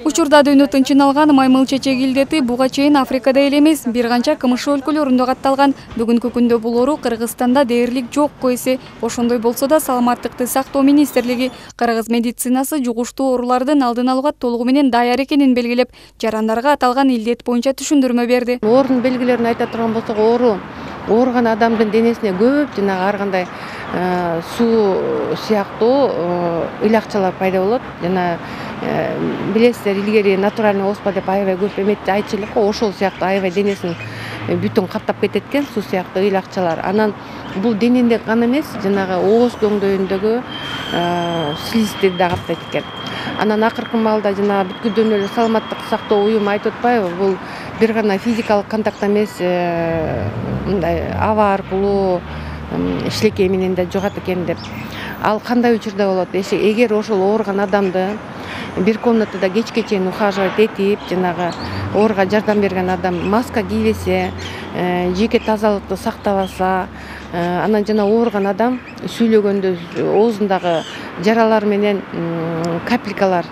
Учурда дүйнө тынчын алган маймыл чечек илдети буга чейин Африкада эле эмес, бир канча КМШ өлкөлөрүндө катталган. Бүгүнкү күндө бул оору Кыргызстанда дээрлик жок койсы. Ошондой болсо да Саламаттыкты сактоо министрлиги Кыргыз медицинасы жугуштуу оорулардын алдын алууга толугу менен даяр экенин белгилеп, жарандарга аталган илдет боюнча түшүндүрмө берди. Оорунун белгилерин айта турган болсок, ооруган адамдын денесине көп ар кандай суу сыяктуу ыйлакчалар пайда болот. Жана билесиздер, илгери натуральный оспа деп аябай көп эметти айтчу элек го, ошол сыяктуу аябай денесин бүтүн каптап кетет экен суу сыяктуу ыйлакчалар. Анан бул дененде гана эмес, жанагы ооз дөңдөйүндөгү слизди да каптайт экен. Анан акыркы маалда жана бүткүлдөн эле саламаттыкты сактоо уюму айтып атпайбы, бул бир гана физикалык контакт эмес, мындай аба аркылуу шилекей менен да жугат экен деп. Ал кандай учурда болот? Эгер ошол ооруган адамды бир комнатада кечке чейин ухаживать этип, жанагы ооруга жардам берген адам маска кийбесе, жеке тазалыкты сактабаса, анан жана ооруган адам сүйлөгөндө оозундагы жаралар менен капелькалар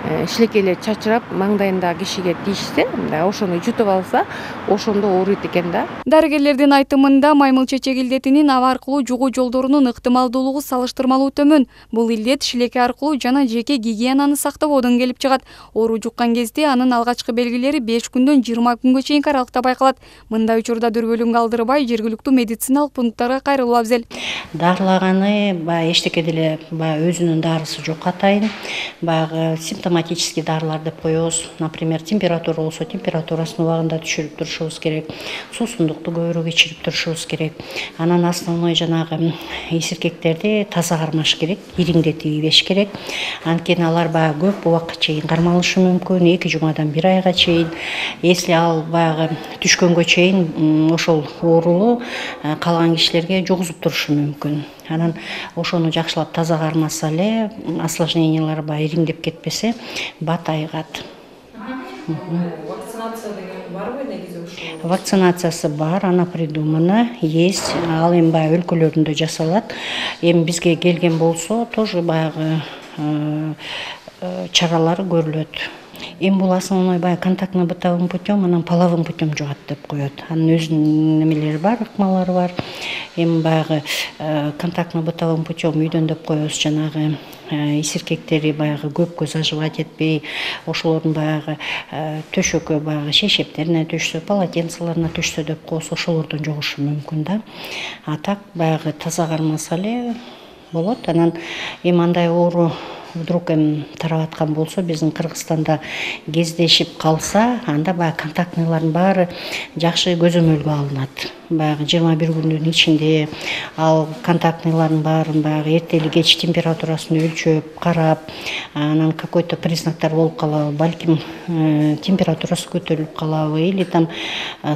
шилекейлер чачырап маңдайында кишиге тийишсе, ошону жутуп алса, ошондо ооруйт экен да. Дарыгерлердин айтымында маймыл чечек илдетинин аба аркылуу жугуу жолдорунун ыктымалдуулугу салыштырмалуу төмөн. Бул илдет шилеке аркылуу жана жеке гигиенаны сактабоодон келип чыгат. Оору жуккан кезде анын алгачкы белгилери 5 күндөн 20 күнгө чейинки аралыкта байкалат. Мындай учурда дүрбөлүң калтырбай, жергиликтүү медициналык пункттарга кайрылуу абзел. Дарылаганы эчтеке деле өзүнүн дарысы жок атайын. Симптоматический дарылар деп коебуз. Например, температура болсо, температурасын убагында түшүрүп турушубуз керек. Суусундукту көбүрөөк ичирип турушубуз керек. Анан основной жанагы эсиркектерди таза кармаш керек, ириңдетип ийбеш керек. Анткени алар көп убакка чейин кармалышы мүмкүн, 2 жумадан 1 айга чейин. Если ал түшкөнгө чейин ошол оорулуу калган кишилерге жугузуп турушу мүмкүн. Анан ошону жакшылап таза кармаса эле, осложнениялар ириңдеп кетпесе, бат айыгат. Вакцинация деген барбы негизи ушул? Вакцинациясы бар, она придумана, есть. Ал эми өлкөлөрүндө жасалат. Эми бизге келген болсо, тоже чаралары көрүлөт. Эми бул основной контактно-бытовым путем, анан половым путем жугат деп коет. Анын өзүнүн немелери бар, ыкмалары бар. Эми контактно-бытовым путем үйдөн деп коебуз, жанагы эсиркектери көпкө заживать этпей, ошолордун төшөккө шешептерине түшсө, полотенцеларына түшсө деп коебуз, ошолордон жугушу мүмкүн да. А так таза кармаса эле болот. Анан эми андай оору вдруг тарап аткан болсо, биздин Кыргызстанда кездешип калса, анда контактныйлардын баары жакшы көзөмөлгө алынат. 21 күндүн ичинде ал контактныйлардын баарын эртели кеч температурасын өлчөп, карап, анан какой-то признактар болуп калабы, балким температурасы көтөрүлүп калабы, или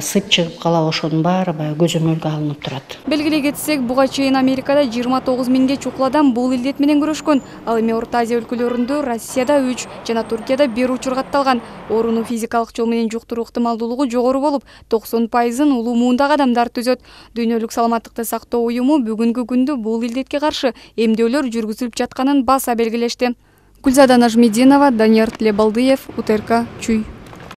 сып чыгып калабы, ошонун баары көзөмөлгө алынып турат. Белгилей кетсек, буга чейин Америкада 29 миңге чукул адам бул илдет менен күрөшкөн. Ал эми Орто Азия өлкөлөрүндө, Россияда 3 жана Туркияда 1 учур катталган. Оорунун физикалык жол менен жуктуруу ыктымалдуулугу жогору болуп, 90% улуу муундагы адамдар түзөт. Дүйнөлүк саламаттыкты сактоо уюму бүгүнкү күндө бул илдетке каршы эмдөөлөр жүргүзүлүп жатканын баса белгилешти. Гүлзада Нажмидинова, Данияр Тлебалдыев, УТРК Чүй.